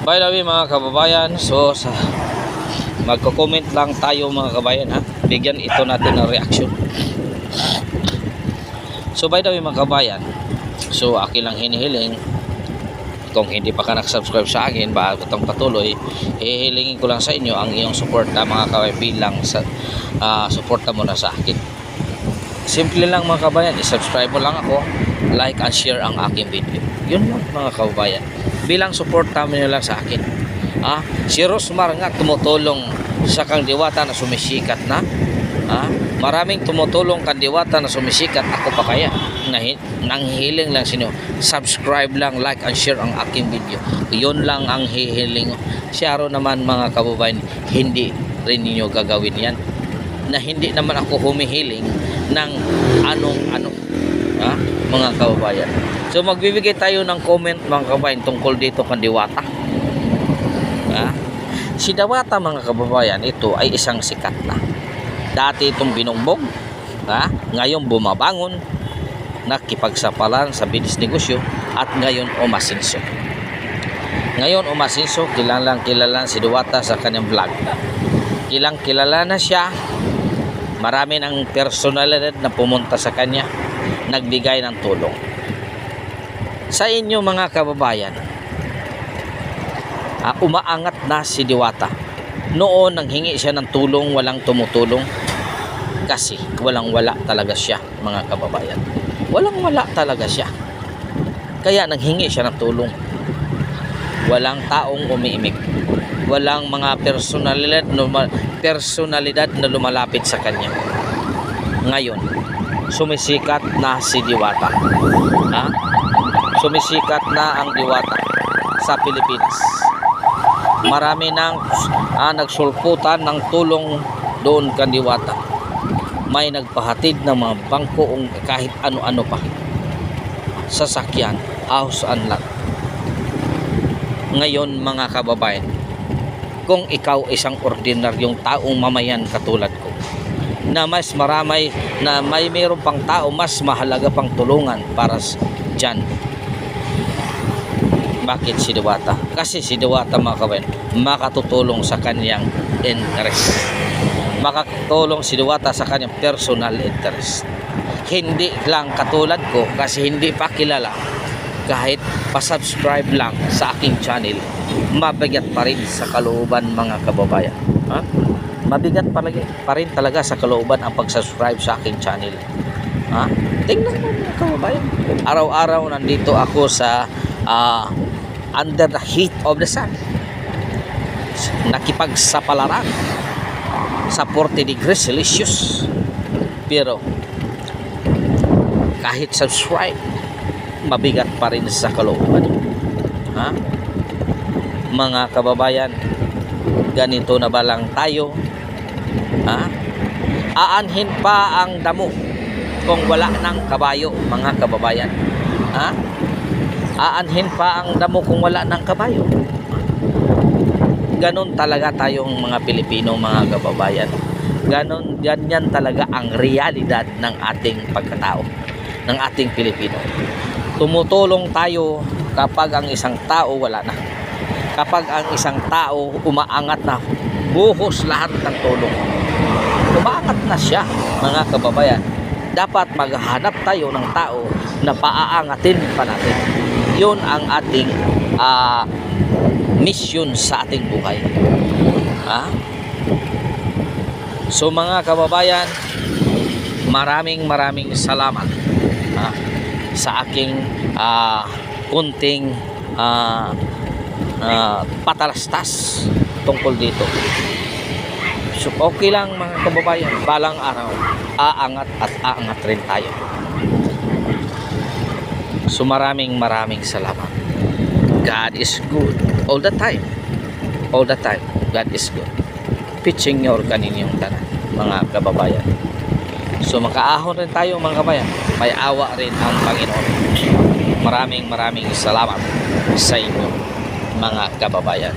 By the way mga kababayan, so magko-comment lang tayo mga kabayan ha. Bigyan ito natin ng reaction. So by the way mga kabayan, so akin lang hinihiling, kung hindi pa ka nag-subscribe sa akin, bago itong patuloy, hihilingin ko lang sa inyo ang iyong support na mga kabayan bilang sa suporta mo na sa akin. Simple lang mga kabayan, i-subscribe mo lang ako, like and share ang aking video. Yun lang mga kabayan, bilang suporta mo lang sa akin. Si Rosmar nga tumutulong sa kang diwata na sumisikat na. Maraming tumutulong kang diwata na sumisikat, ako pa kaya nanghihiling lang sa inyo, subscribe lang, like and share ang aking video. Yun lang ang hihiling. Si Aro naman mga kababayan, hindi rin ninyo gagawin yan, na hindi naman ako humihiling ng anong-ano mga kababayan. So magbibigay tayo ng comment mga kababayan tungkol dito kang diwata. Si Diwata mga kababayan, ito ay isang sikat na. Dati itong binugbog, ngayon bumabangon, nakipagsapalan sa business negosyo, at ngayon umasinso. Kilalang si Diwata sa kanyang vlog. Kilala na siya. Marami ng personalidad na pumunta sa kanya, nagbigay ng tulong. Sa inyo mga kababayan, umaangat na si Diwata. Noon nang hingi siya ng tulong, walang tumutulong kasi walang-wala talaga siya mga kababayan. Walang-wala talaga siya. Kaya nanghingi siya ng tulong. Walang taong umiimik. Walang mga personalidad na lumalapit sa kanya. Ngayon, sumisikat na si Diwata. Sumisikat na ang Diwata sa Pilipinas. Marami nang nagsulputan ng tulong doon kang Diwata. May nagpahatid ng mga bangko o kahit ano-ano pa, sasakyan, house and lot. Ngayon mga kababayan, kung ikaw isang ordinaryong taong mamayan katulad ko, na mas marami, na mayroon pang tao mas mahalaga pang tulungan para dyan. Bakit si Diwata? Kasi si Diwata mga kabayan, makatutulong sa kanyang interest. Makatulong si Diwata sa kanyang personal interest. Hindi lang katulad ko, kasi hindi pa kilala. Kahit pa-subscribe lang sa aking channel, mabigat pa rin sa kalooban mga kababayan. Mabigat pa rin talaga sa kalooban ang pag-subscribe sa aking channel. Tingnan mo mga kababayan, araw-araw nandito ako sa under the heat of the sun, nakipagsapalaran sa 40 degrees Celsius, pero kahit subscribe, mabigat pa rin sa kalooban. Mga kababayan, ganito na ba lang tayo? Aanhin pa ang damo kung wala ng kabayo mga kababayan. Aanhin pa ang damo kung wala ng kabayo. Ganon talaga tayong mga Pilipino mga kababayan. Ganyan talaga ang realidad ng ating pagkatao, ng ating Pilipino. Tumutulong tayo kapag ang isang tao wala na. Kapag ang isang tao umaangat na, buhos lahat ng tulong. Umaangat na siya mga kababayan. Dapat maghanap tayo ng tao na paaangatin pa natin. Yun ang ating mission sa ating buhay. So mga kababayan, maraming salamat sa aking kunting patalastas tungkol dito. So okay lang mga kababayan, balang araw aangat at aangat rin tayo. So maraming salamat. God is good all the time. All the time God is good. Pitching your kaninyong tanan mga kababayan. So makaahon rin tayo mga kababayan. May awa rin ang Panginoon. Maraming salamat sa inyo mga kababayan.